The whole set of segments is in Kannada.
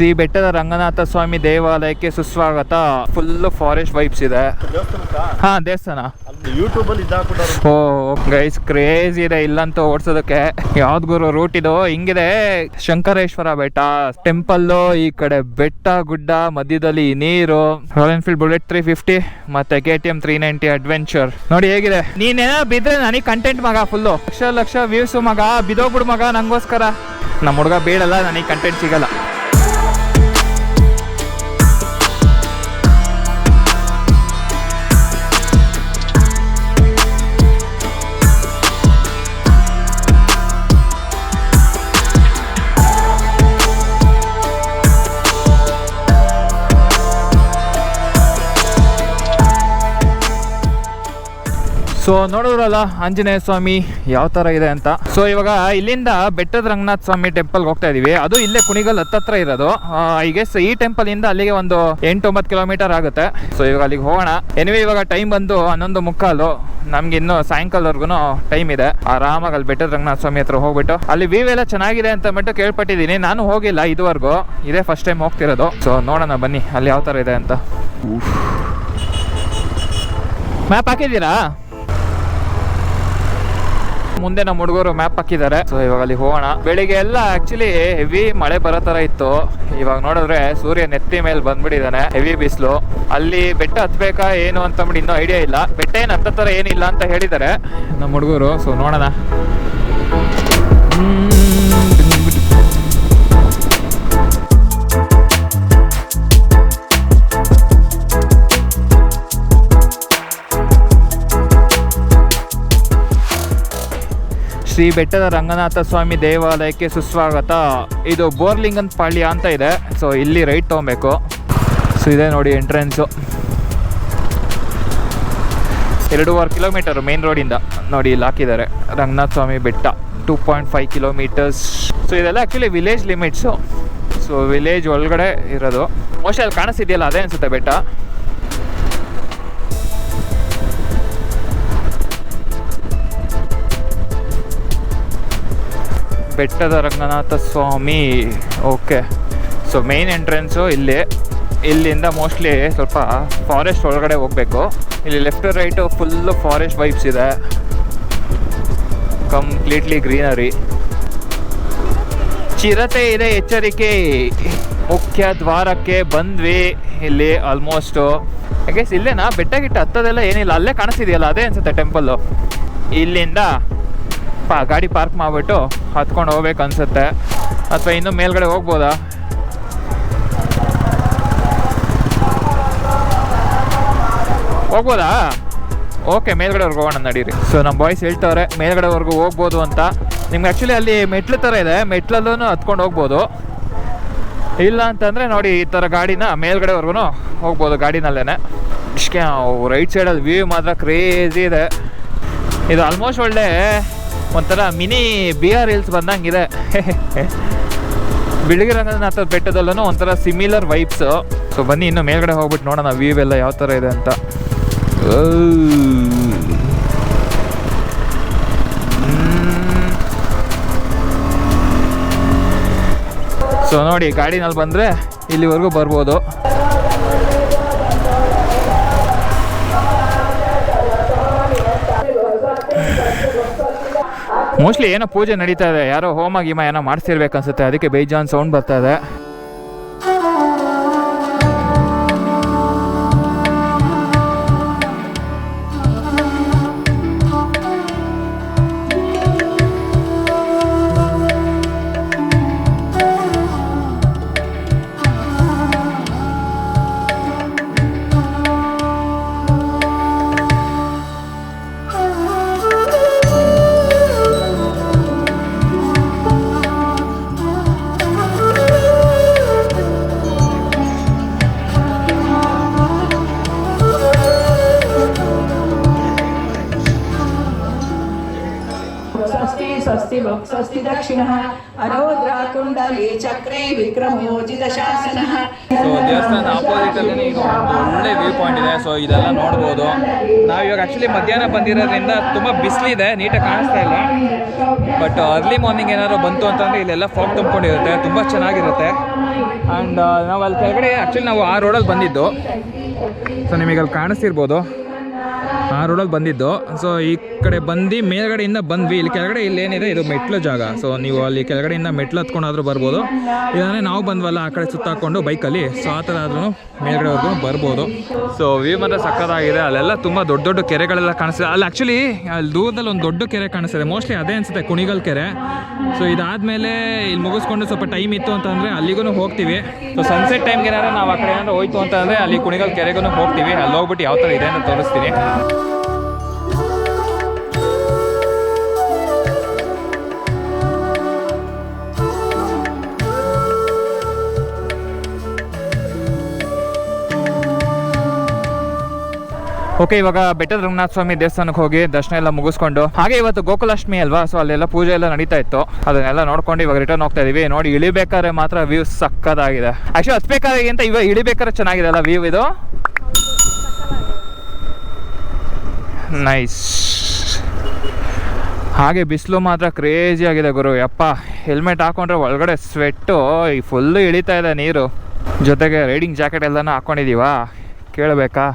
ಶ್ರೀ ಬೆಟ್ಟದ ರಂಗನಾಥಸ್ವಾಮಿ ದೇವಾಲಯಕ್ಕೆ ಸುಸ್ವಾಗತ. ಫುಲ್ ಫಾರೆಸ್ಟ್ ವೈಬ್ಸ್ ಇದೆ. ಹಾ, ದೇವಸ್ಥಾನ ಯೂಟ್ಯೂಬ್ ಅಲ್ಲಿ ಓ ಗೈಸ್, ಕ್ರೇಜ್ ಇದೆ ಇಲ್ಲಂತೂ ಓಡಿಸೋದಕ್ಕೆ. ಯಾವ್ದು ಗುರು ರೂಟ್ ಇದು? ಹಿಂಗಿದೆ ಶಂಕರೇಶ್ವರ ಬೆಟ್ಟ, ಟೆಂಪಲ್, ಈ ಕಡೆ ಬೆಟ್ಟ ಗುಡ್ಡ, ಮಧ್ಯದಲ್ಲಿ ನೀರು. ರಾಯಲ್ ಎನ್ಫೀಲ್ಡ್ ಬುಲೆಟ್ 350 ಮತ್ತೆ KTM 390 ಅಡ್ವೆಂಚರ್. ನೋಡಿ ಹೇಗಿದೆ. ನೀನೇನ ಬಿದ್ರೆ ನನಗೆ ಕಂಟೆಂಟ್ ಮಗ. ಫುಲ್ಲು ಲಕ್ಷ ವ್ಯೂಸ್ ಮಗ. ಬಿದೋಗ್ಬಿಡು ಮಗ ನಂಗೋಸ್ಕರ. ನಮ್ಮ ಹುಡುಗ ಬೇಡಲ್ಲ, ನನಗೆ ಕಂಟೆಂಟ್ ಸಿಗಲ್ಲ. ಸೊ ನೋಡಿದ್ರಲ್ಲ ಆಂಜನೇಯ ಸ್ವಾಮಿ ಯಾವ ಥರ ಇದೆ ಅಂತ. ಸೊ ಇವಾಗ ಇಲ್ಲಿಂದ ಬೆಟ್ಟದ ರಂಗನಾಥ ಸ್ವಾಮಿ ಟೆಂಪಲ್ಗೆ ಹೋಗ್ತಾ ಇದೀವಿ. ಅದು ಇಲ್ಲೇ ಕುಣಿಗಲ್ ಹತ್ತತ್ರ ಇರೋದು. ಐ ಗೆಸ್ ಈ ಟೆಂಪಲ್ ಇಂದ ಅಲ್ಲಿಗೆ ಒಂದು 8-9 ಕಿಲೋಮೀಟರ್ ಆಗುತ್ತೆ. ಸೊ ಇವಾಗ ಅಲ್ಲಿಗೆ ಹೋಗೋಣ. ಎನಿವೆ ಇವಾಗ ಟೈಮ್ ಬಂದು 11:45. ನಮ್ಗೆ ಇನ್ನು ಸಾಯಂಕಾಲವರೆಗೂ ಟೈಮ್ ಇದೆ. ಆರಾಮಾಗಿ ಅಲ್ಲಿ ಬೆಟ್ಟದ ರಂಗನಾಥ ಸ್ವಾಮಿ ಹತ್ರ ಹೋಗ್ಬಿಟ್ಟು ಅಲ್ಲಿ ವ್ಯೂ ಎಲ್ಲ ಚೆನ್ನಾಗಿದೆ ಅಂತ ಬಿಟ್ಟು ಕೇಳ್ಪಟ್ಟಿದ್ದೀನಿ. ನಾನು ಹೋಗಿಲ್ಲ ಇದುವರೆಗೂ, ಇದೇ ಫಸ್ಟ್ ಟೈಮ್ ಹೋಗ್ತಿರೋದು. ಸೊ ನೋಡೋಣ ಬನ್ನಿ ಅಲ್ಲಿ ಯಾವ ಥರ ಇದೆ ಅಂತ. ಮ್ಯಾಪ್ ಹಾಕಿದ್ದೀರಾ? ಮುಂದೆ ನಮ್ಮ ಹುಡುಗರು ಮ್ಯಾಪ್ ಹಾಕಿದ್ದಾರೆ. ಸೊ ಇವಾಗ ಅಲ್ಲಿ ಹೋಗೋಣ. ಬೆಳಿಗ್ಗೆ ಎಲ್ಲ ಆಕ್ಚುಲಿ ಹೆವಿ ಮಳೆ ಬರೋ ತರ ಇತ್ತು. ಇವಾಗ ನೋಡಿದ್ರೆ ಸೂರ್ಯ ನೆತ್ತಿ ಮೇಲೆ ಬಂದ್ಬಿಟ್ಟಿದ್ದಾನೆ. ಹೆವಿ ಬಿಸಿಲು. ಅಲ್ಲಿ ಬೆಟ್ಟ ಹತ್ಬೇಕಾ ಏನು ಅಂತಂದ್ಬಿಟ್ಟು ಇನ್ನೂ ಐಡಿಯಾ ಇಲ್ಲ. ಬೆಟ್ಟ ಏನು ಹತ್ತ ತರ ಏನಿಲ್ಲ ಅಂತ ಹೇಳಿದ್ದಾರೆ ನಮ್ಮ ಹುಡುಗರು. ಸೊ ನೋಡೋಣ. ಶ್ರೀ ಬೆಟ್ಟದ ರಂಗನಾಥಸ್ವಾಮಿ ದೇವಾಲಯಕ್ಕೆ ಸುಸ್ವಾಗತ. ಇದು ಬೋರ್ಲಿಂಗನ್ ಪಾಳ್ಯ ಅಂತ ಇದೆ. ಸೊ ಇಲ್ಲಿ ರೈಟ್ ತೊಗೊಬೇಕು. ಸೊ ಇದೆ ನೋಡಿ ಎಂಟ್ರೆನ್ಸು. 2.5 ಕಿಲೋಮೀಟರ್ ಮೇನ್ ರೋಡಿಂದ ನೋಡಿ ಇಲ್ಲಿ ಹಾಕಿದ್ದಾರೆ. ರಂಗನಾಥ ಸ್ವಾಮಿ ಬೆಟ್ಟ 2.5 ಕಿಲೋಮೀಟರ್ಸ್. ಸೊ ಇದೆಲ್ಲ actually village limits. So village ಒಳಗಡೆ ಇರೋದು. ಮೋಸ್ಟ್ಲಿ ಅಲ್ಲಿ ಕಾಣಿಸ್ತಿದೆಯಲ್ಲ ಅದೇ ಅನಿಸುತ್ತೆ ಬೆಟ್ಟ. ಬೆಟ್ಟದ Ranganatha Swamy. Okay. So main entrance ಇಲ್ಲಿಂದ ಮೋಸ್ಟ್ಲಿ ಸ್ವಲ್ಪ ಫಾರೆಸ್ಟ್ ಒಳಗಡೆ ಹೋಗಬೇಕು. ಇಲ್ಲಿ left right full forest vibes ಇದೆ. Completely greenery. ಚಿರತೆ ಇದೆ, ಎಚ್ಚರಿಕೆ. ಮುಖ್ಯ ದ್ವಾರಕ್ಕೆ ಬಂದ್ವಿ. ಇಲ್ಲಿ ಆಲ್ಮೋಸ್ಟು ಐ ಗೆಸ್ ಇಲ್ಲೇನಾ ಬೆಟ್ಟ ಗಿಟ್ಟ ಹತ್ತದೆಲ್ಲ ಏನಿಲ್ಲ. ಅಲ್ಲೇ ಕಾಣಿಸ್ತಿದೆಯಲ್ಲ ಅದೇ ಅನ್ಸುತ್ತೆ ಟೆಂಪಲ್ಲು. ಇಲ್ಲಿಂದ ಗಾಡಿ ಪಾರ್ಕ್ ಮಾಡಿಬಿಟ್ಟು ಹತ್ಕೊಂಡು ಹೋಗ್ಬೇಕು ಅನ್ಸುತ್ತೆ. ಅಥವಾ ಇನ್ನೂ ಮೇಲ್ಗಡೆ ಹೋಗ್ಬೋದಾ? ಹೋಗ್ಬೋದಾ? ಓಕೆ, ಮೇಲ್ಗಡೆವರೆಗೂ ಹೋಗೋಣ ನಡೀರಿ. ಸೊ ನಮ್ಮ ಬಾಯ್ಸ್ ಹೇಳ್ತವ್ರೆ ಮೇಲ್ಗಡೆವರೆಗೂ ಹೋಗ್ಬೋದು ಅಂತ. ನಿಮ್ಗೆ ಆ್ಯಕ್ಚುಲಿ ಅಲ್ಲಿ ಮೆಟ್ಲು ಥರ ಇದೆ, ಮೆಟ್ಲಲ್ಲೂ ಹತ್ಕೊಂಡು ಹೋಗ್ಬೋದು. ಇಲ್ಲ ಅಂತಂದರೆ ನೋಡಿ ಈ ಥರ ಗಾಡಿನ ಮೇಲ್ಗಡೆವರೆಗೂ ಹೋಗ್ಬೋದು ಗಾಡಿನಲ್ಲೇ. ಇಷ್ಟೇ. ರೈಟ್ ಸೈಡಲ್ಲಿ ವ್ಯೂ ಮಾತ್ರ ಕ್ರೇಜಿ ಇದೆ. ಇದು ಆಲ್ಮೋಸ್ಟ್ ಒಳ್ಳೆ ಒಂಥರ ಮಿನಿ BR ಹಿಲ್ಸ್ ಬಂದಂಗಿದೆ. ಬಿಳಿಗಿ ರಂಗನಾಥ ಬೆಟ್ಟದಲ್ಲೂ ಒಂಥರ ಸಿಮಿಲರ್ ವೈಬ್ಸು. ಸೊ ಬನ್ನಿ ಇನ್ನು ಮೇಲ್ಗಡೆ ಹೋಗ್ಬಿಟ್ಟು ನೋಡೋಣ ವ್ಯೂ ಎಲ್ಲ ಯಾವ ಥರ ಇದೆ ಅಂತ. ಸೊ ನೋಡಿ ಗಾಡಿನಲ್ಲಿ ಬಂದರೆ ಇಲ್ಲಿವರೆಗೂ ಬರ್ಬೋದು. ಮೋಸ್ಟ್ಲಿ ಏನೋ ಪೂಜೆ ನಡೀತಾ ಇದೆ. ಯಾರೋ ಹೋಮ ಗೀಮ ಏನೋ ಮಾಡಿಸಿರ್ಬೇಕು ಅನ್ಸುತ್ತೆ. ಅದಕ್ಕೆ ಬೇಜಾನ್ ಸೌಂಡ್ ಬರ್ತಾ ಇದೆ. स्वस्ति दक्षिणः अरोद्रा ಕುಂಡಲಿ ಚಕ್ರೇ ವಿಕ್ರಮೋಜಿತ ಶಾಸನ. ಸೊ ದೇವಸ್ಥಾನದ ಆಪೋಸಿಟ್ ಅಲ್ಲಿ ಈಗ ಒಂದು ಒಳ್ಳೆ ವ್ಯೂ ಪಾಯಿಂಟ್ ಇದೆ. ಸೊ ಇದೆಲ್ಲ ನೋಡ್ಬೋದು. ನಾವು ಇವಾಗ ಆ್ಯಕ್ಚುಲಿ ಮಧ್ಯಾಹ್ನ ಬಂದಿರೋದ್ರಿಂದ ತುಂಬ ಬಿಸಿಲಿದೆ, ನೀಟಾಗಿ ಕಾಣಿಸ್ತಾ ಇಲ್ಲ. ಬಟ್ ಅರ್ಲಿ ಮಾರ್ನಿಂಗ್ ಏನಾದ್ರು ಬಂತು ಅಂತಂದರೆ ಇಲ್ಲೆಲ್ಲ ಫಾಗ್ ತುಂಬಿಕೊಂಡಿರುತ್ತೆ, ತುಂಬ ಚೆನ್ನಾಗಿರುತ್ತೆ. ಆ್ಯಂಡ್ ನಾವು ಅಲ್ಲಿ ಕೆಳಗಡೆ ಆ್ಯಕ್ಚುಲಿ ನಾವು ಆ ರೋಡಲ್ಲಿ ಬಂದಿದ್ದು. ಸೊ ನಿಮಗೆ ಅಲ್ಲಿ ಕಾಣಿಸ್ತಿರ್ಬೋದು, ಆ ರೋಡಲ್ಲಿ ಬಂದಿದ್ದು. ಸೊ ಈ ಕಡೆ ಬಂದು ಮೇಲ್ಗಡೆಯಿಂದ ಬಂದ್ವಿ. ಇಲ್ಲಿ ಕೆಳಗಡೆ ಇಲ್ಲೇನಿದೆ, ಇದು ಮೆಟ್ಲು ಜಾಗ. ಸೊ ನೀವು ಅಲ್ಲಿ ಕೆಳಗಡೆಯಿಂದ ಮೆಟ್ಲು ಹತ್ಕೊಂಡಾದ್ರೂ ಬರ್ಬೋದು, ಇಲ್ಲಾಂದರೆ ನಾವು ಬಂದ್ವಲ್ಲ ಆ ಕಡೆ ಸುತ್ತಾಕೊಂಡು ಬೈಕಲ್ಲಿ, ಸೊ ಆ ಥರ ಆದ್ರೂ ಮೇಲ್ಗಡೆವರೆಗೂ ಬರ್ಬೋದು. ಸೊ ವ್ಯೂ ಮಾತ್ರ ಸಕ್ಕತ್ತಾಗಿದೆ. ಅಲ್ಲೆಲ್ಲ ತುಂಬ ದೊಡ್ಡ ದೊಡ್ಡ ಕೆರೆಗಳೆಲ್ಲ ಕಾಣಿಸ್ತಿದೆ. ಅಲ್ಲಿ ಆ್ಯಕ್ಚುಲಿ ಅಲ್ಲಿ ದೂರದಲ್ಲಿ ಒಂದು ದೊಡ್ಡ ಕೆರೆ ಕಾಣಿಸ್ತಿದೆ, ಮೋಸ್ಟ್ಲಿ ಅದೇ ಅನಿಸುತ್ತೆ, ಕುಣಿಗಲ್ ಕೆರೆ. ಸೊ ಇದಾದಮೇಲೆ ಇಲ್ಲಿ ಮುಗಿಸ್ಕೊಂಡು ಸ್ವಲ್ಪ ಟೈಮ್ ಇತ್ತು ಅಂತಂದರೆ ಅಲ್ಲಿಗೂ ಹೋಗ್ತೀವಿ. ಸೊ ಸನ್ಸೆಟ್ ಟೈಮ್ಗೆ ಏನಾದ್ರು ನಾವು ಆ ಕಡೆ ಏನಾದ್ರು ಹೋಯ್ತು ಅಂತಂದರೆ ಅಲ್ಲಿ ಕುಣಿಗಲ್ ಕೆರೆಗೂ ಹೋಗ್ತೀವಿ. ಅಲ್ಲಿ ಹೋಗ್ಬಿಟ್ಟು ಯಾವ ಥರ ಇದೆ ಅಂತ ತೋರಿಸ್ತೀನಿ. ಓಕೆ, ಇವಾಗ ಬೆಟ್ಟದ ರಂಗನಾಥಸ್ವಾಮಿ ದೇವಸ್ಥಾನಕ್ಕೆ ಹೋಗಿ ದರ್ಶನ ಎಲ್ಲ ಮುಗಿಸ್ಕೊಂಡು, ಹಾಗೆ ಇವತ್ತು ಗೋಕುಲಾಷ್ಟಮಿ ಅಲ್ವಾ, ಸೊ ಅಲ್ಲೆಲ್ಲ ಪೂಜೆ ಎಲ್ಲ ನಡೀತಾ ಇತ್ತು. ಅದನ್ನೆಲ್ಲ ನೋಡ್ಕೊಂಡು ಇವಾಗ ರಿಟರ್ನ್ ಹೋಗ್ತಾ ಇದೀವಿ. ನೋಡಿ, ಇಳಿಬೇಕಾದ್ರೆ ಮಾತ್ರ ವ್ಯೂ ಸಕ್ಕತ್ತಾಗಿದೆ. ಆಕ್ಚುಲಿ ಹತ್ಬೇಕಾದ್ರೆ ಇವಾಗ ಇಳಿಬೇಕಾದ್ರೆ ಚೆನ್ನಾಗಿದೆ ಅಲ್ಲ ವ್ಯೂ ಇದು. ನೈಸ್. ಹಾಗೆ ಬಿಸಿಲು ಮಾತ್ರ ಕ್ರೇಜಿ ಆಗಿದೆ ಗುರು. ಯಪ್ಪ, ಹೆಲ್ಮೆಟ್ ಹಾಕೊಂಡ್ರೆ ಒಳಗಡೆ ಸ್ವೆಟ್ಟು ಫುಲ್ಲು ಇಳಿತಾ ಇದೆ ನೀರು. ಜೊತೆಗೆ ರೈಡಿಂಗ್ ಜಾಕೆಟ್ ಎಲ್ಲನೂ ಹಾಕ್ಕೊಂಡಿದ್ದೀವಾ, ಕೇಳಬೇಕಾ?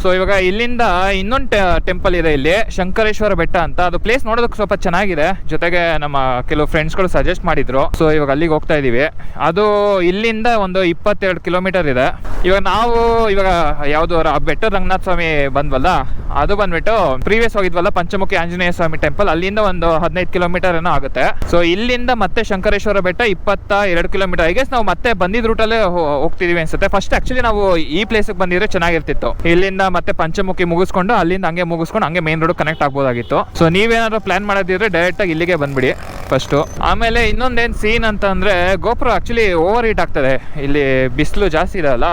ಸೊ ಇವಾಗ ಇಲ್ಲಿಂದ ಇನ್ನೊಂದು ಟೆಂಪಲ್ ಇದೆ ಇಲ್ಲಿ, ಶಂಕರೇಶ್ವರ ಬೆಟ್ಟ ಅಂತ. ಅದು ಪ್ಲೇಸ್ ನೋಡೋದಕ್ಕೆ ಸ್ವಲ್ಪ ಚೆನ್ನಾಗಿದೆ. ಜೊತೆಗೆ ನಮ್ಮ ಕೆಲವು ಫ್ರೆಂಡ್ಸ್ಗಳು ಸಜೆಸ್ಟ್ ಮಾಡಿದ್ರು. ಸೊ ಇವಾಗ ಅಲ್ಲಿಗೆ ಹೋಗ್ತಾ ಇದ್ದೀವಿ. ಅದು ಇಲ್ಲಿಂದ ಒಂದು 22 ಕಿಲೋಮೀಟರ್ ಇದೆ. ಇವಾಗ ಯಾವುದು ಬೆಟ್ಟದ ರಂಗನಾಥಸ್ವಾಮಿ ಬಂದ್ವಲ್ಲ, ಅದು ಬಂದ್ಬಿಟ್ಟು ಪ್ರೀವಿಯಸ್ ಹೋಗಿದ್ವಲ್ಲ ಪಂಚಮುಖಿ ಆಂಜನೇಯ ಸ್ವಾಮಿ ಟೆಂಪಲ್, ಅಲ್ಲಿಂದ ಒಂದು 15 ಕಿಲೋಮೀಟರ್ ಏನೋ ಆಗುತ್ತೆ. ಸೊ ಇಲ್ಲಿಂದ ಮತ್ತೆ ಶಂಕರೇಶ್ವರ ಬೆಟ್ಟ 22 ಕಿಲೋಮೀಟರ್. ಐ ಗೆಸ್ ನಾವು ಮತ್ತೆ ಬಂದಿದ್ದ ರೂಟಲ್ಲೇ ಹೋಗ್ತಿದೀವಿ ಅನ್ಸುತ್ತೆ. ಫಸ್ಟ್ ಆಕ್ಚುಲಿ ನಾವು ಈ ಪ್ಲೇಸ್ಗೆ ಬಂದಿದ್ರೆ ಚೆನ್ನಾಗಿರ್ತಿತ್ತು. ಇಲ್ಲಿಂದ ಮತ್ತೆ ಪಂಚಮುಖಿ ಮುಗಿಸ್ಕೊಂಡು ಅಲ್ಲಿಂದ ಹಂಗೆ ಮುಗಿಸ್ಕೊಂಡು ಹಂಗೆ ಮೇನ್ ರೋಡ್ ಕನೆಕ್ಟ್ ಆಗ್ಬೋದಾಗಿತ್ತು. ಸೊ ನೀವೇನಾದ್ರು ಪ್ಲಾನ್ ಮಾಡೋದಿದ್ರೆ ಡೈರೆಕ್ಟ್ ಆಗಿ ಇಲ್ಲಿಗೆ ಬಂದ್ಬಿಡಿ ಫಸ್ಟು. ಆಮೇಲೆ ಇನ್ನೊಂದೇನು ಸೀನ್ ಅಂತ ಅಂದ್ರೆ, ಗೋಪುರ ಆಕ್ಚುಲಿ ಓವರ್ ಹೀಟ್ ಆಗ್ತದೆ. ಇಲ್ಲಿ ಬಿಸಿಲು ಜಾಸ್ತಿ ಇದೆ ಅಲ್ಲ,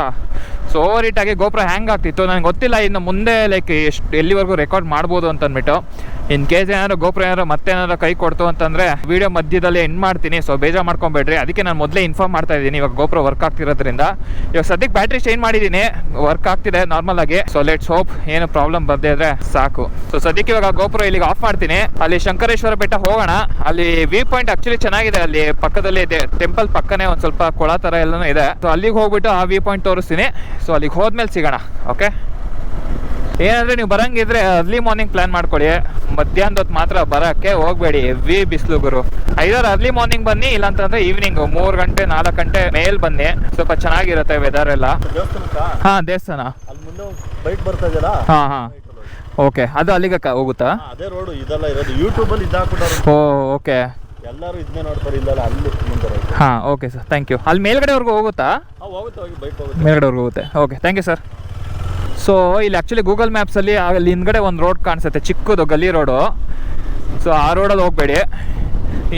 ಸೊ ಓವರ್ ಹೀಟ್ ಆಗಿ ಗೋಪುರ ಹ್ಯಾಂಗ್ ಆಗ್ತಿತ್ತು. ನನಗೆ ಗೊತ್ತಿಲ್ಲ ಇನ್ನು ಮುಂದೆ ಲೈಕ್ ಎಲ್ಲಿವರೆಗೂ ರೆಕಾರ್ಡ್ ಮಾಡ್ಬೋದು ಅಂತ ಅಂದ್ಬಿಟ್ಟು. ಇನ್ ಕೇಸ್ ಏನಾದ್ರು ಗೋಪುರ ಏನಾದ್ರು ಮತ್ತೆ ಏನಾದ್ರು ಕೈ ಕೊಡ್ತು ಅಂತಂದ್ರೆ ವಿಡಿಯೋ ಮಧ್ಯದಲ್ಲಿ ಎಂಡ್ ಮಾಡ್ತೀನಿ. ಸೊ ಬೇಜಾರು ಮಾಡ್ಕೊಂಬೇಡ್ರಿ. ಅದಕ್ಕೆ ನಾನು ಮೊದಲೇ ಇನ್ಫಾರ್ಮ್ ಮಾಡ್ತಾ ಇದ್ದೀನಿ, ಇವಾಗ ಗೋಪುರ ವರ್ಕ್ ಆಗ್ತಿರೋದ್ರಿಂದ. ಇವಾಗ ಸದ್ಯಕ್ಕೆ ಬ್ಯಾಟ್ರಿ ಚೇಂಜ್ ಮಾಡಿದ್ದೀನಿ, ವರ್ಕ್ ಆಗ್ತಿದೆ ನಾರ್ಮಲ್ ಆಗಿ. ಸೊ ಲೆಟ್ಸ್ ಹೋಪ್ ಏನು ಪ್ರಾಬ್ಲಮ್ ಬರ್ದೇ ಇದ್ರೆ ಸಾಕು. ಸೊ ಸದ್ಯಕ್ಕೆ ಇವಾಗ ಗೋಪುರ ಇಲ್ಲಿಗೆ ಆಫ್ ಮಾಡ್ತೀನಿ. ಅಲ್ಲಿ ಶಂಕರೇಶ್ವರ ಬೆಟ್ಟ ಹೋಗೋಣ. ಅಲ್ಲಿ ವ್ಯೂ ಪಾಯಿಂಟ್ ಆಕ್ಚುಲಿ ಚೆನ್ನಾಗಿದೆ. ಅಲ್ಲಿ ಪಕ್ಕದಲ್ಲಿ ಇದೆ ಟೆಂಪಲ್ ಪಕ್ಕನೇ ಒಂದು ಸ್ವಲ್ಪ ಕೊಳ ತರ ಎಲ್ಲನೂ ಇದೆ. ಸೊ ಅಲ್ಲಿಗೆ ಹೋಗ್ಬಿಟ್ಟು ಆ ವ್ಯೂ ಪಾಯಿಂಟ್ ತೋರಿಸ್ತೀನಿ. ಸೊ ಅಲ್ಲಿಗೆ ಹೋದ್ಮೇಲೆ ಸಿಗೋಣ. ಓಕೆ, ಏನಂದ್ರೆ ನೀವು ಬರಂಗಿದ್ರೆ ಅರ್ಲಿ ಮಾರ್ನಿಂಗ್ ಪ್ಲಾನ್ ಮಾಡ್ಕೊಳ್ಳಿ. ಮಧ್ಯಾಹ್ನದ ಹೊತ್ತು ಮಾತ್ರ ಬರೋಕ್ಕೆ ಹೋಗ್ಬೇಡಿ, ಹೆವಿ ಬಿಸಿಲು ಗುರು. ಐದಾರು ಅರ್ಲಿ ಮಾರ್ನಿಂಗ್ ಬನ್ನಿ, ಇಲ್ಲಾಂತಂದ್ರೆ ಈವ್ನಿಂಗ್ 3 ಗಂಟೆ 4 ಗಂಟೆ ಮೇಲ್ ಬನ್ನಿ, ಸ್ವಲ್ಪ ಚೆನ್ನಾಗಿರುತ್ತೆ ವೆದರ್ ಎಲ್ಲ. ಹಾ, ದೇವಸ್ಥಾನ ಹಾ ಓಕೆ. ಅದು ಅಲ್ಲಿಗೆ ಹೋಗುತ್ತಾ? ಅದೇ ರೋಡ್ ಇದೆಲ್ಲ ಇರೋದು, ಯೂಟ್ಯೂಬ್ ಅಲ್ಲಿ ಇದಾಕ್ಬಿಟ್ಟಾರೆ. ಓ ಓಕೆ, ಎಲ್ಲರೂ ಇದನ್ನೇ ನೋಡ್ತಾರೆ. ಇಲ್ಲ ಅಲ್ಲಿ ಮುಂದೆ. ಹಾ ಓಕೆ ಸರ್, ಥ್ಯಾಂಕ್ ಯು. ಅಲ್ಲಿ ಮೇಲ್ಗಡೆವರೆಗೂ ಹೋಗುತ್ತಾ? ಮೇಲ್ಗಡೆವರೆಗೂ ಹೋಗುತ್ತೆ. Okay, thank you sir. So ಇಲ್ಲಿ ಆ್ಯಕ್ಚುಲಿ ಗೂಗಲ್ ಮ್ಯಾಪ್ಸಲ್ಲಿ ಅಲ್ಲಿ ಹಿಂದ್ಗಡೆ ಒಂದು ರೋಡ್ ಕಾಣಿಸುತ್ತೆ, ಚಿಕ್ಕದು ಗಲ್ಲಿ ರೋಡು. ಸೊ ಆ ರೋಡಲ್ಲಿ ಹೋಗಬೇಡಿ.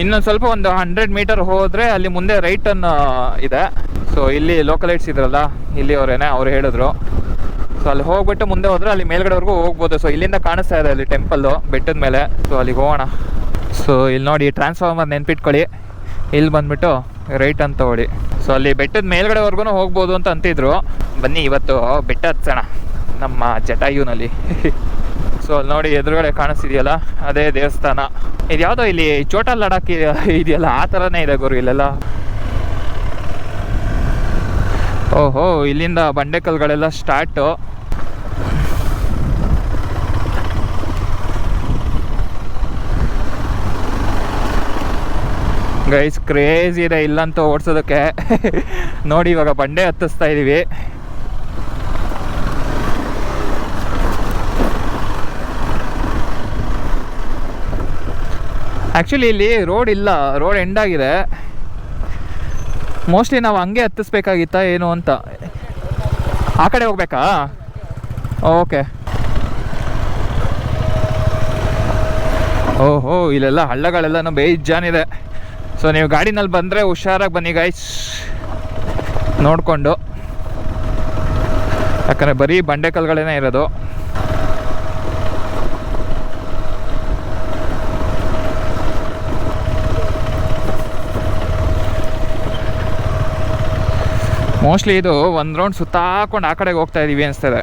ಇನ್ನೊಂದು ಸ್ವಲ್ಪ ಒಂದು 100 ಮೀಟರ್ ಹೋದರೆ ಅಲ್ಲಿ ಮುಂದೆ ರೈಟ್ ಅನ್ನು ಇದೆ. ಸೊ ಇಲ್ಲಿ ಲೋಕಲೈಟ್ಸ್ ಇದ್ರಲ್ಲ, ಇಲ್ಲಿ ಅವ್ರು ಹೇಳಿದ್ರು. ಸೊ ಅಲ್ಲಿ ಹೋಗ್ಬಿಟ್ಟು ಮುಂದೆ ಹೋದರೆ ಅಲ್ಲಿ ಮೇಲ್ಗಡೆವರೆಗೂ ಹೋಗ್ಬೋದು. ಸೊ ಇಲ್ಲಿಂದ ಕಾಣಿಸ್ತಾ ಇದೆ ಅಲ್ಲಿ ಟೆಂಪಲ್ಲು ಬೆಟ್ಟದ ಮೇಲೆ. ಸೊ ಅಲ್ಲಿಗೆ ಹೋಗೋಣ. ಸೊ ಇಲ್ಲಿ ನೋಡಿ, ಟ್ರಾನ್ಸ್ಫಾರ್ಮರ್ ನೆನ್ಪಿಟ್ಕೊಳ್ಳಿ, ಇಲ್ಲಿ ಬಂದುಬಿಟ್ಟು ರೈಟ್ ಅಂತ ತಗೊಳ್ಳಿ. ಸೊ ಅಲ್ಲಿ ಬೆಟ್ಟದ ಮೇಲ್ಗಡೆವರೆಗೂ ಹೋಗ್ಬೋದು ಅಂತ ಅಂತಿದ್ರು. ಬನ್ನಿ ಇವತ್ತು ಬೆಟ್ಟ ಹತ್ಸೋಣ ನಮ್ಮ ಜಟಾಯುನಲ್ಲಿ. ಸೊ ಅಲ್ಲಿ ನೋಡಿ ಎದುರುಗಡೆ ಕಾಣಿಸ್ತಿದೆಯಲ್ಲ, ಅದೇ ದೇವಸ್ಥಾನ. ಇದು ಯಾವುದೋ ಇಲ್ಲಿ ಚೋಟಾ ಲಡಾಖ್ ಇದೆಯಲ್ಲ, ಆ ಥರನೇ ಇದೆ ಗುರು ಇಲ್ಲೆಲ್ಲ. ಓಹೋ, ಇಲ್ಲಿಂದ ಬಂಡೆಕಲ್ಗಳೆಲ್ಲ ಸ್ಟಾರ್ಟು. ಗೈಸ್ ಕ್ರೇಜ್ ಇದೆ ಇಲ್ಲಂತೂ ಓಡಿಸೋದಕ್ಕೆ. ನೋಡಿ ಇವಾಗ ಬಂಡೆ ಹತ್ತಿಸ್ತಾ ಇದ್ದೀವಿ. ಆ್ಯಕ್ಚುಲಿ ಇಲ್ಲಿ ರೋಡ್ ಇಲ್ಲ, ರೋಡ್ ಎಂಡ್ ಆಗಿದೆ. ಮೋಸ್ಟ್ಲಿ ನಾವು ಹಂಗೆ ಹತ್ತಿಸ್ಬೇಕಾಗಿತ್ತಾ ಏನು ಅಂತ. ಆ ಕಡೆ ಹೋಗ್ಬೇಕಾ? ಓಕೆ. ಓಹೋ, ಇಲ್ಲೆಲ್ಲ ಹಳ್ಳಗಳೆಲ್ಲನೂ ಬೇಜಾನಿದೆ. ಸೊ ನೀವು ಗಾಡಿನಲ್ಲಿ ಬಂದರೆ ಹುಷಾರಾಗಿ ಬನ್ನಿ ಗೈಸ್, ನೋಡಿಕೊಂಡು. ಯಾಕಂದರೆ ಬರೀ ಬಂಡೆಕಲ್ಗಳೇ ಇರೋದು. ಮೋಸ್ಟ್ಲಿ ಇದು ಒಂದು ರೌಂಡ್ ಸುತ್ತಾಕೊಂಡು ಆ ಕಡೆಗೆ ಹೋಗ್ತಾ ಇದ್ದೀವಿ ಅನಿಸ್ತದೆ.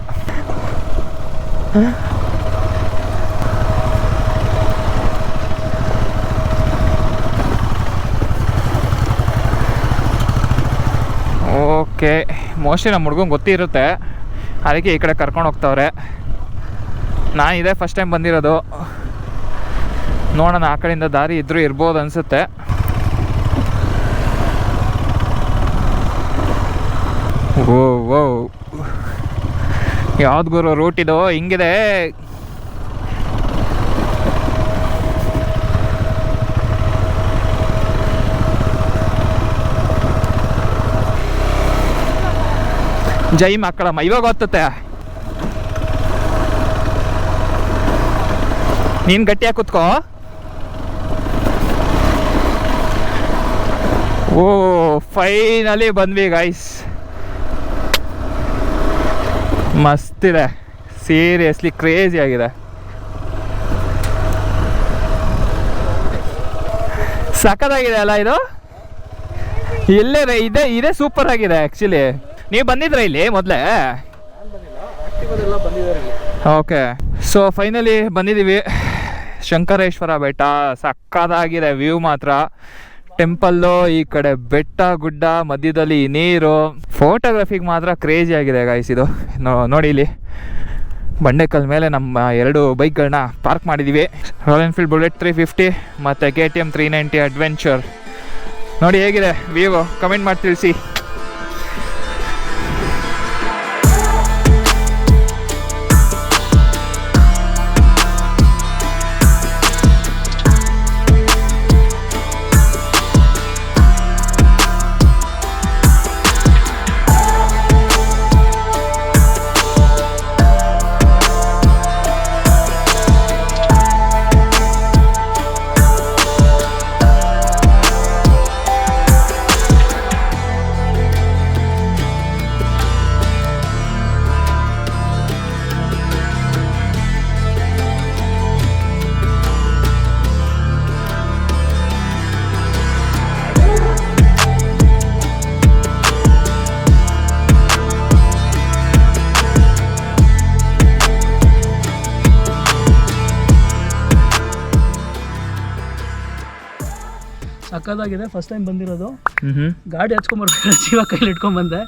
ಓಕೆ, ಮೋಸ್ಟ್ಲಿ ನಮ್ಮ ಹುಡ್ಗಂಗೆ ಗೊತ್ತಿರುತ್ತೆ, ಅದಕ್ಕೆ ಈ ಕಡೆ ಕರ್ಕೊಂಡು ಹೋಗ್ತಾವ್ರೆ. ನಾನು ಇದೇ ಫಸ್ಟ್ ಟೈಮ್ ಬಂದಿರೋದು, ನೋಡೋಣ ಆ ಕಡೆಯಿಂದ ದಾರಿ ಇದ್ರೂ ಇರ್ಬೋದು ಅನಿಸುತ್ತೆ. ಓ ಓ, ಯಾವ್ದು ಗುರು ರೂಟ್ ಇದು ಹಿಂಗಿದೆ? ಜೈ ಮಕ್ಕಳಮ್ಮ, ಇವಾಗ ಗೊತ್ತತ್ತೆ. ನೀನು ಗಟ್ಟಿಯಾಗಿ ಕೂತ್ಕೋ. ಓ ಫೈನಲಿ ಬಂದ್ವಿ ಗೈಸ್, ಮಸ್ತಿದೆ, ಸೀರಿಯಸ್ಲಿ ಕ್ರೇಜಿ ಆಗಿದೆ. ಸಖತ್ತಾಗಿದೆ ಅಲ್ಲ ಇದು? ಇಲ್ಲೇ ಇದೇ ಸೂಪರ್ ಆಗಿದೆ ಆ್ಯಕ್ಚುಲಿ. ನೀವು ಬಂದಿದ್ರ ಇಲ್ಲಿ ಮೊದಲೇ? ಓಕೆ, ಸೊ ಫೈನಲಿ ಬಂದಿದ್ದೀವಿ ಶಂಕರೇಶ್ವರ ಬೆಟ್ಟ. ಸಕ್ಕತ್ತಾಗಿದೆ ವ್ಯೂ ಮಾತ್ರ. ಟೆಂಪಲ್ಲು, ಈ ಕಡೆ ಬೆಟ್ಟ ಗುಡ್ಡ, ಮಧ್ಯದಲ್ಲಿ ನೀರು. ಫೋಟೋಗ್ರಫಿಗೆ ಮಾತ್ರ ಕ್ರೇಜಿ ಆಗಿದೆ ಗೈಸ್ ಇದು. ನೋಡಿ ಇಲ್ಲಿ ಬಂಡೆಕಲ್ ಮೇಲೆ ನಮ್ಮ 2 ಬೈಕ್ಗಳನ್ನ ಪಾರ್ಕ್ ಮಾಡಿದ್ದೀವಿ. ರಾಯಲ್ ಎನ್ಫೀಲ್ಡ್ ಬುಲೆಟ್ 350 ಮತ್ತು KTM 390 ಅಡ್ವೆಂಚರ್. ನೋಡಿ ಹೇಗಿದೆ ವ್ಯೂ, ಕಮೆಂಟ್ ಮಾಡಿ ತಿಳಿಸಿ. ಸಕ್ಕದಾಗಿದೆ. ಫಸ್ಟ್ ಟೈಮ್ ಬಂದಿರೋದು. ಗಾಡಿ ಹಚ್ಕೊಂಬರ್ಬೇಕು, ಜೀವ ಕೈಲಿ ಇಟ್ಕೊಂಡ್ಬಂದೆ.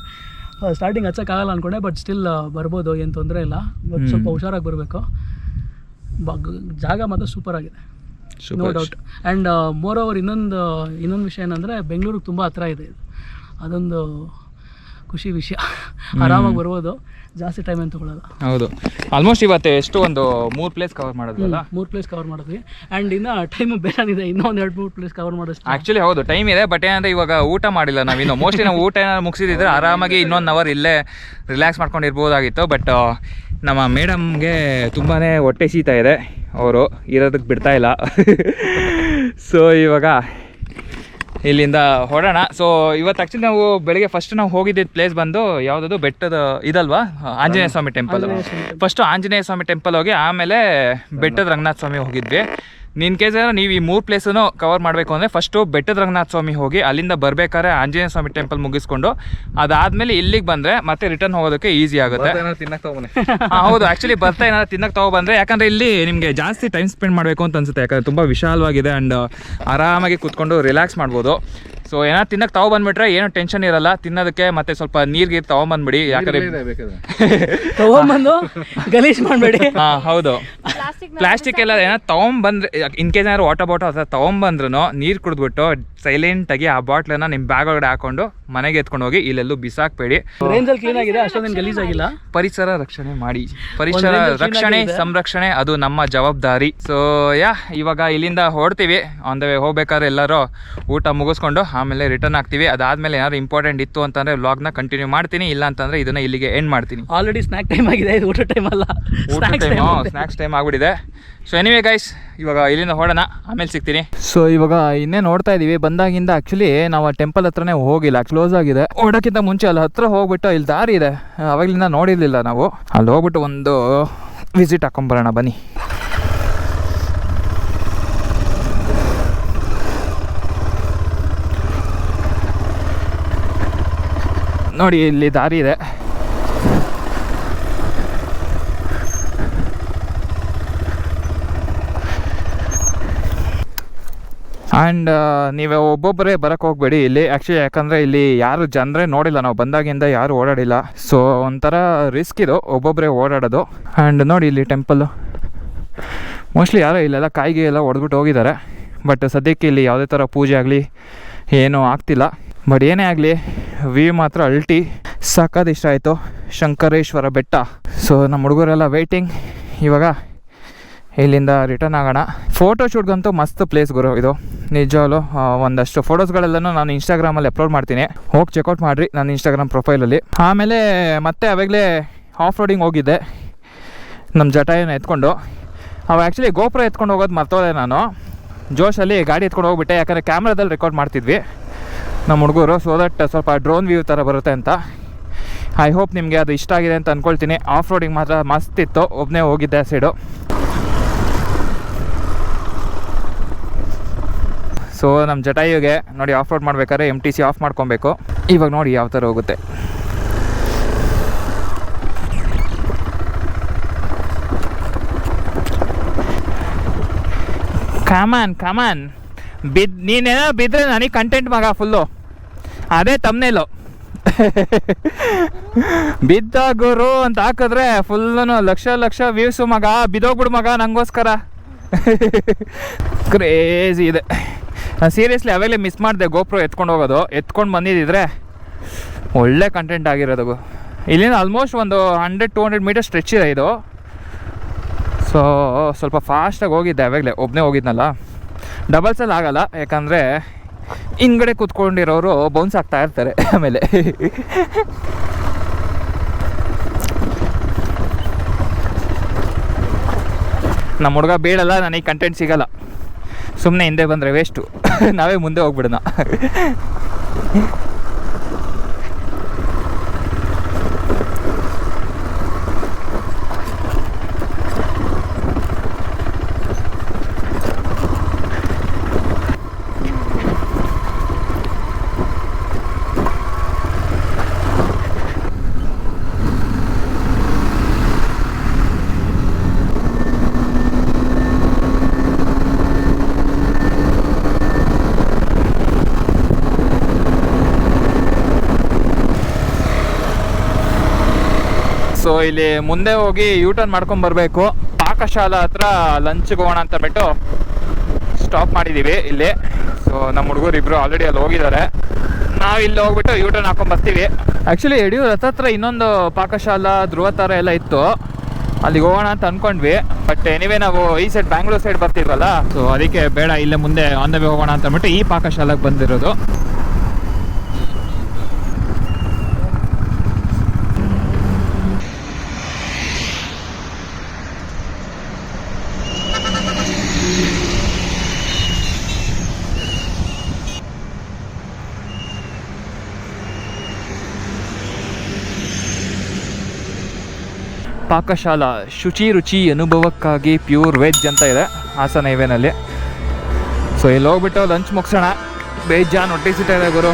ಸ್ಟಾರ್ಟಿಂಗ್ ಹಚ್ಚಕ್ಕಾಗಲ್ಲ ಅಂದ್ಕೊಂಡೆ, ಬಟ್ ಸ್ಟಿಲ್ ಬರ್ಬೋದು, ಏನು ತೊಂದರೆ ಇಲ್ಲ. ಇವತ್ತು ಸ್ವಲ್ಪ ಹುಷಾರಾಗಿ ಬರಬೇಕು. ಜಾಗ ಮಾತ್ರ ಸೂಪರ್ ಆಗಿದೆ, no doubt. And moreover ಇನ್ನೊಂದು ವಿಷಯ ಏನಂದರೆ, ಬೆಂಗಳೂರಿಗೆ ತುಂಬ ಹತ್ರ ಇದೆ ಇದು. ಅದೊಂದು ಖುಷಿ ವಿಷಯ. ಆರಾಮಾಗಿ ಬರ್ಬೋದು, ಜಾಸ್ತಿ ಟೈಮ್ ಏನು ತೊಗೊಳ್ಳಲ್ಲ. ಹೌದು, ಆಲ್ಮೋಸ್ಟ್ ಇವತ್ತು ಎಷ್ಟು ಒಂದು 3 ಪ್ಲೇಸ್ ಕವರ್ ಮಾಡಿದ್ವಲ್ಲ? 3 ಪ್ಲೇಸ್ ಕವರ್ ಮಾಡಿದ್ವಿ. ಆ್ಯಂಡ್ ಇನ್ನು ಟೈಮ್ ಬೇರೆ ಇನ್ನೂ ಒಂದು 2-3 ಪ್ಲೇಸ್ ಕವರ್ ಮಾಡೋಷ್ಟು. ಆ್ಯಕ್ಚುಲಿ ಹೌದು, ಟೈಮ್ ಇದೆ. ಬಟ್ ಏನಂದರೆ ಇವಾಗ ಊಟ ಮಾಡಿಲ್ಲ ನಾವಿನ್ನು. ಮೋಸ್ಟ್ಲಿ ನಾವು ಊಟ ಏನಾದ್ರು ಮುಗಿಸಿದ್ರೆ ಆರಾಮಾಗಿ ಇನ್ನೊಂದು ಅವರ್ ಇಲ್ಲೇ ರಿಲ್ಯಾಕ್ಸ್ ಮಾಡ್ಕೊಂಡಿರ್ಬೋದಾಗಿತ್ತು. ಬಟ್ ನಮ್ಮ ಮೇಡಮ್ಗೆ ತುಂಬಾ ಹೊಟ್ಟೆ ಸೀತಾ ಇದೆ, ಅವರು ಇರೋದಕ್ಕೆ ಬಿಡ್ತಾ ಇಲ್ಲ. ಸೊ ಇವಾಗ ಇಲ್ಲಿಂದ ಹೊರಡೋಣ. ಸೊ ಇವತ್ತು ಆ್ಯಕ್ಚುಲಿ ನಾವು ಬೆಳಗ್ಗೆ ಫಸ್ಟ್ ನಾವು ಹೋಗಿದ್ದ ಪ್ಲೇಸ್ ಬಂದು ಯಾವುದದು ಬೆಟ್ಟದ ಇದಲ್ವಾ, ಆಂಜನೇಯ ಸ್ವಾಮಿ ಟೆಂಪಲ್. ಫಸ್ಟು ಆಂಜನೇಯ ಸ್ವಾಮಿ ಟೆಂಪಲ್ ಹೋಗಿ ಆಮೇಲೆ ಬೆಟ್ಟದ ರಂಗನಾಥ ಸ್ವಾಮಿ ಹೋಗಿದ್ವಿ. ನಿನ್ನ ಕೇಸ್ ನೀವು ಈ 3 ಪ್ಲೇಸನ್ನು ಕವರ್ ಮಾಡಬೇಕು ಅಂದರೆ ಫಸ್ಟು ಬೆಟ್ಟದ ರಂಗನಾಥ ಸ್ವಾಮಿ ಹೋಗಿ ಅಲ್ಲಿಂದ ಬರಬೇಕಾದ್ರೆ ಆಂಜನೇಯ ಸ್ವಾಮಿ ಟೆಂಪಲ್ ಮುಗಿಸ್ಕೊಂಡು ಅದಾದಮೇಲೆ ಇಲ್ಲಿಗೆ ಬಂದರೆ ಮತ್ತೆ ರಿಟರ್ನ್ ಹೋಗೋದಕ್ಕೆ ಈಸಿ ಆಗುತ್ತೆ. ಹೌದು, ಆ್ಯಕ್ಚುಲಿ ಬರ್ತಾ ಏನಾದ್ರು ತಿನ್ನಕ್ಕೆ ತೊಗೊಬಂದರೆ, ಯಾಕಂದರೆ ಇಲ್ಲಿ ನಿಮಗೆ ಜಾಸ್ತಿ ಟೈಮ್ ಸ್ಪೆಂಡ್ ಮಾಡಬೇಕು ಅಂತ ಅನಿಸುತ್ತೆ. ಯಾಕಂದರೆ ತುಂಬ ವಿಶಾಲವಾಗಿದೆ ಆ್ಯಂಡ್ ಆರಾಮಾಗಿ ಕೂತ್ಕೊಂಡು ರಿಲ್ಯಾಕ್ಸ್ ಮಾಡ್ಬೋದು. ಸೊ ಏನಾದ್ರು ತಿನ್ನಕ್ಕೆ ತೊಗೊಬಂದ್ಬಿಟ್ರೆ ಏನು ಟೆನ್ಷನ್ ಇರಲ್ಲ ತಿನ್ನೋದಕ್ಕೆ. ಮತ್ತೆ ಸ್ವಲ್ಪ ನೀರಿಗೆ ತೊಗೊಂಬಂದ್ಬಿಡಿ, ಯಾಕಂದರೆ ತೊಗೊಂಬಂದು ಗಲೀಜ್ ಮಾಡಬೇಡಿ. ಹಾಂ ಹೌದು, ಪ್ಲಾಸ್ಟಿಕ್ ಎಲ್ಲ ಏನಾದ್ರು ತೊಗೊಂಬಂದ್ರೆ, ಇನ್ ಕೇಸ್ ಏನಾದ್ರು ವಾಟರ್ ಬಾಟಲ್ ಅಥವಾ ತೊಗೊಂಬಂದ್ರೂ ನೀರು ಕುಡಿದ್ಬಿಟ್ಟು ಸೈಲೆಂಟಾಗಿ ಆ ಬಾಟ್ಲನ್ನ ನಿಮ್ಮ ಬ್ಯಾಗ್ ಒಳಗಡೆ ಹಾಕೊಂಡು ಮನೆಗೆ ಎತ್ಕೊಂಡು ಹೋಗಿ, ಇಲ್ಲೆಲ್ಲೂ ಬಿಸಾಕ್ಬೇಡಿ. ರೇಂಜಲ್ಲಿ ಕ್ಲೀನ್ ಆಗಿದೆ, ಅಷ್ಟೊಂದೇನು ಗಲೀಜ್ ಆಗಿಲ್ಲ. ಪರಿಸರ ರಕ್ಷಣೆ ಮಾಡಿ, ಪರಿಸರ ರಕ್ಷಣೆ ಸಂರಕ್ಷಣೆ ಅದು ನಮ್ಮ ಜವಾಬ್ದಾರಿ. ಸೊ ಇವಾಗ ಇಲ್ಲಿಂದ ಹೊರಡ್ತೀವಿ. ಆನ್ ದ ವೇ ಹೋಗ್ಬೇಕಾದ್ರೆ ಎಲ್ಲರೂ ಊಟ ಮುಗಿಸ್ಕೊಂಡು ಆಮೇಲೆ ರಿಟರ್ನ್ ಆಗ್ತೀವಿ. ಅದಾದ್ಮೇಲೆ ಏನಾದ್ರು ಇಂಪಾರ್ಟೆಂಟ್ ಇತ್ತು ಅಂತಂದ್ರೆ ವ್ಲಾಗ್ನ ಕಂಟಿನ್ಯೂ ಮಾಡ್ತೀನಿ, ಇಲ್ಲ ಅಂತಂದ್ರೆ ಇದನ್ನ ಇಲ್ಲಿಗೆ ಎಂಡ್ ಮಾಡ್ತೀನಿ. ಆಲ್ರೆಡಿ ಸ್ನಾಕ್ ಟೈಮ್ ಆಗಿದೆ, ಇದು ಊಟ ಟೈಮ್ ಅಲ್ಲ, ಸ್ನಾಕ್ಸ್ ಟೈಮ್ ಆಗ್ಬಿಟ್ಟಿದೆ. ಸೊ ಎನಿವೇ ಗೈಸ್, ಇವಾಗ ಇಲ್ಲಿಂದ ಹೊರಡೋಣ, ಆಮೇಲೆ ಸಿಗ್ತೀನಿ. ಸೊ ಇವಾಗ ಇನ್ನೇ ನೋಡ್ತಾ ಇದೀವಿ. ಬಂದಾಗಿಂದ ಆ್ಯಕ್ಚುಲಿ ನಾವು ಆ ಟೆಂಪಲ್ ಹತ್ರನೇ ಹೋಗಿಲ್ಲ, ಕ್ಲೋಸ್ ಆಗಿದೆ. ಹೊರಡೋಕ್ಕಿಂತ ಮುಂಚೆ ಅಲ್ಲಿ ಹತ್ರ ಹೋಗ್ಬಿಟ್ಟು ಇಲ್ಲಿ ದಾರಿ ಇದೆ, ಅವಾಗಲಿಂದ ನೋಡಿರಲಿಲ್ಲ ನಾವು. ಅಲ್ಲಿ ಹೋಗ್ಬಿಟ್ಟು ಒಂದು ವಿಸಿಟ್ ಹಾಕೊಂಬರೋಣ ಬನ್ನಿ. ನೋಡಿ ಇಲ್ಲಿ ದಾರಿ ಇದೆ. ಆ್ಯಂಡ್ ನೀವು ಒಬ್ಬೊಬ್ಬರೇ ಬರೋಕ್ಕೆ ಹೋಗಬೇಡಿ ಇಲ್ಲಿ ಆ್ಯಕ್ಚುಲಿ, ಯಾಕಂದರೆ ಇಲ್ಲಿ ಯಾರು ಜನರೇ ನೋಡಿಲ್ಲ, ನಾವು ಬಂದಾಗಿಂದ ಯಾರು ಓಡಾಡಿಲ್ಲ. ಸೊ ಒಂಥರ ರಿಸ್ಕ್ ಇದು ಒಬ್ಬೊಬ್ಬರೇ ಓಡಾಡೋದು. ಆ್ಯಂಡ್ ನೋಡಿ ಇಲ್ಲಿ ಟೆಂಪಲ್ಲು ಮೋಸ್ಟ್ಲಿ ಯಾರೋ ಇಲ್ಲೆಲ್ಲ ಕಾಯಿಗೆ ಎಲ್ಲ ಹೊಡೆದ್ಬಿಟ್ಟು ಹೋಗಿದ್ದಾರೆ. ಬಟ್ ಸದ್ಯಕ್ಕೆ ಇಲ್ಲಿ ಯಾವುದೇ ಥರ ಪೂಜೆ ಆಗಲಿ ಏನೂ ಆಗ್ತಿಲ್ಲ. ಬಟ್ ಏನೇ ಆಗಲಿ ವ್ಯೂ ಮಾತ್ರ ಅಲ್ಟಿ ಸಖತ್ ಇಷ್ಟ ಆಯಿತು. ಶಂಕರೇಶ್ವರ ಬೆಟ್ಟ. ಸೊ ನಮ್ಮ ಹುಡುಗರೆಲ್ಲ ವೆಯ್ಟಿಂಗ್. ಇವಾಗ ಇಲ್ಲಿಂದ ರಿಟರ್ನ್ ಆಗೋಣ. ಫೋಟೋ ಶೂಟ್ಗಂತೂ ಮಸ್ತ್ ಪ್ಲೇಸ್ ಗುರು ಇದು ನಿಜವಾಗ್ಲೂ. ಒಂದಷ್ಟು ಫೋಟೋಸ್ಗಳೆಲ್ಲನೂ ನಾನು ಇನ್ಸ್ಟಾಗ್ರಾಮಲ್ಲಿ ಅಪ್ಲೋಡ್ ಮಾಡ್ತೀನಿ, ಹೋಗಿ ಚೆಕ್ಔಟ್ ಮಾಡಿರಿ ನನ್ನ ಇನ್ಸ್ಟಾಗ್ರಾಮ್ ಪ್ರೊಫೈಲಲ್ಲಿ. ಆಮೇಲೆ ಮತ್ತೆ ಅವಾಗಲೇ ಆಫ್ ರೋಡಿಂಗ್ ಹೋಗಿದ್ದೆ ನಮ್ಮ ಜಟಾಯನ್ನು ಎತ್ಕೊಂಡು. ಅವ ಆ್ಯಕ್ಚುಲಿ ಗೋಪುರ ಎತ್ಕೊಂಡು ಹೋಗೋದು ಮರ್ತೋದೆ ನಾನು. ಜೋಶಲ್ಲಿ ಗಾಡಿ ಎತ್ಕೊಂಡು ಹೋಗ್ಬಿಟ್ಟೆ, ಯಾಕಂದರೆ ಕ್ಯಾಮ್ರಾದಲ್ಲಿ ರೆಕಾರ್ಡ್ ಮಾಡ್ತಿದ್ವಿ ನಮ್ಮ ಹುಡುಗರು, ಸೊ ದಟ್ ಸ್ವಲ್ಪ ಡ್ರೋನ್ ವ್ಯೂ ಥರ ಬರುತ್ತೆ ಅಂತ. ಐ ಹೋಪ್ ನಿಮಗೆ ಅದು ಇಷ್ಟ ಆಗಿದೆ ಅಂತ ಅಂದ್ಕೊಳ್ತೀನಿ. ಆಫ್ ರೋಡಿಂಗ್ ಮಾತ್ರ ಮಸ್ತ್ ಇತ್ತು, ಒಬ್ಬನೇ ಹೋಗಿದ್ದೆ ಆ ಸೈಡು. ಸೊ ನಮ್ಮ ಜಟಾಯುಗೆ ನೋಡಿ ಆಫ್ ರೋಡ್ ಮಾಡ್ಬೇಕಾದ್ರೆ MTC ಆಫ್ ಮಾಡ್ಕೊಬೇಕು. ಇವಾಗ ನೋಡಿ ಯಾವ ಥರ ಹೋಗುತ್ತೆ. ಕಮಾನ್ ನೀನೇನೋ ಬಿದ್ದರೆ ನನಗೆ ಕಂಟೆಂಟ್ ಮಗ ಫುಲ್ಲು ಅದೇ ತಮ್ನೇಲು. ಬಿದ್ದ ಗುರು ಅಂತ ಹಾಕಿದ್ರೆ ಫುಲ್ಲು ಲಕ್ಷ ವ್ಯೂಸು ಮಗ. ಬಿದ್ದೋಗ್ಬಿಡು ಮಗ ನಂಗೋಸ್ಕರ. ಕ್ರೇಜಿ ಇದೆ. ನಾನು ಸೀರಿಯಸ್ಲಿ ಅವಾಗಲೇ ಮಿಸ್ ಮಾಡಿದೆ ಗೋಪ್ರೋ ಎತ್ಕೊಂಡು ಹೋಗೋದು. ಎತ್ಕೊಂಡು ಬಂದಿದ್ದಿದ್ರೆ ಒಳ್ಳೆ ಕಂಟೆಂಟ್ ಆಗಿರೋದು. ಇಲ್ಲಿಂದ ಆಲ್ಮೋಸ್ಟ್ ಒಂದು 100-200 ಮೀಟರ್ ಸ್ಟ್ರೆಚ್ ಇದೆ ಇದು. ಸೊ ಸ್ವಲ್ಪ ಫಾಸ್ಟಾಗಿ ಹೋಗಿದ್ದೆ ಅವಾಗಲೇ, ಒಬ್ಬನೇ ಹೋಗಿದ್ನಲ್ಲ. ಡಬಲ್ಸಲ್ಲಿ ಆಗಲ್ಲ, ಯಾಕಂದರೆ ಹಿಂದ್ಗಡೆ ಕೂತ್ಕೊಂಡಿರೋರು ಬೌನ್ಸ್ ಆಗ್ತಾ ಇರ್ತಾರೆ ಆಮೇಲೆ. ನಮ್ಮ ಹುಡುಗ ಬೀಳಲ್ಲ, ನನಗೆ ಕಂಟೆಂಟ್ ಸಿಗಲ್ಲ. ಸುಮ್ಮನೆ ಹಿಂದೆ ಬಂದರೆ ವೇಸ್ಟು, ನಾವೇ ಮುಂದೆ ಹೋಗ್ಬಿಡೋಣ. ಸೊ ಇಲ್ಲಿ ಮುಂದೆ ಹೋಗಿ ಯೂಟರ್ನ್ ಮಾಡ್ಕೊಂಬರ್ಬೇಕು. ಪಾಕಶಾಲಾ ಹತ್ರ ಲಂಚ್ಗೆ ಹೋಗೋಣ ಅಂತ ಬಿಟ್ಟು ಸ್ಟಾಪ್ ಮಾಡಿದ್ದೀವಿ ಇಲ್ಲಿ. ಸೊ ನಮ್ಮ ಹುಡುಗರು ಇಬ್ಬರು ಆಲ್ರೆಡಿ ಅಲ್ಲಿ ಹೋಗಿದ್ದಾರೆ. ನಾವು ಇಲ್ಲಿ ಹೋಗ್ಬಿಟ್ಟು ಯೂಟರ್ನ್ ಹಾಕೊಂಬರ್ತೀವಿ. ಆ್ಯಕ್ಚುಲಿ ಯಡಿಯೂರು ಹತ್ತತ್ರ ಇನ್ನೊಂದು ಪಾಕಶಾಲಾ ಧ್ರುವತಾರ ಎಲ್ಲ ಇತ್ತು, ಅಲ್ಲಿಗೆ ಹೋಗೋಣ ಅಂತ ಅಂದ್ಕೊಂಡ್ವಿ. ಬಟ್ ಎನಿವೇ ನಾವು ಈ ಸೈಡ್ ಬ್ಯಾಂಗ್ಳೂರ್ ಸೈಡ್ ಬರ್ತೀವಲ್ಲ, ಸೊ ಅದಕ್ಕೆ ಬೇಡ ಇಲ್ಲೇ ಮುಂದೆ ಆನ್ ದ ವೇ ಹೋಗೋಣ ಅಂತ ಅಂದ್ಬಿಟ್ಟು ಈ ಪಾಕಶಾಲಾಗೆ ಬಂದಿರೋದು. ಪಾಕಶಾಲಾ ಶುಚಿ ರುಚಿ ಅನುಭವಕ್ಕಾಗಿ ಪ್ಯೂರ್ ವೆಜ್ ಅಂತ ಇದೆ ಹಾಸನ ಹೈವೇನಲ್ಲಿ. ಸೊ ಇಲ್ಲಿ ಹೋಗ್ಬಿಟ್ಟು ಲಂಚ್ ಮುಗಿಸೋಣ. ಬೇಜಾನ್ ಹೊಟ್ಟೆ ಸಿಗ್ತಾ ಇದೆ ಗುರು.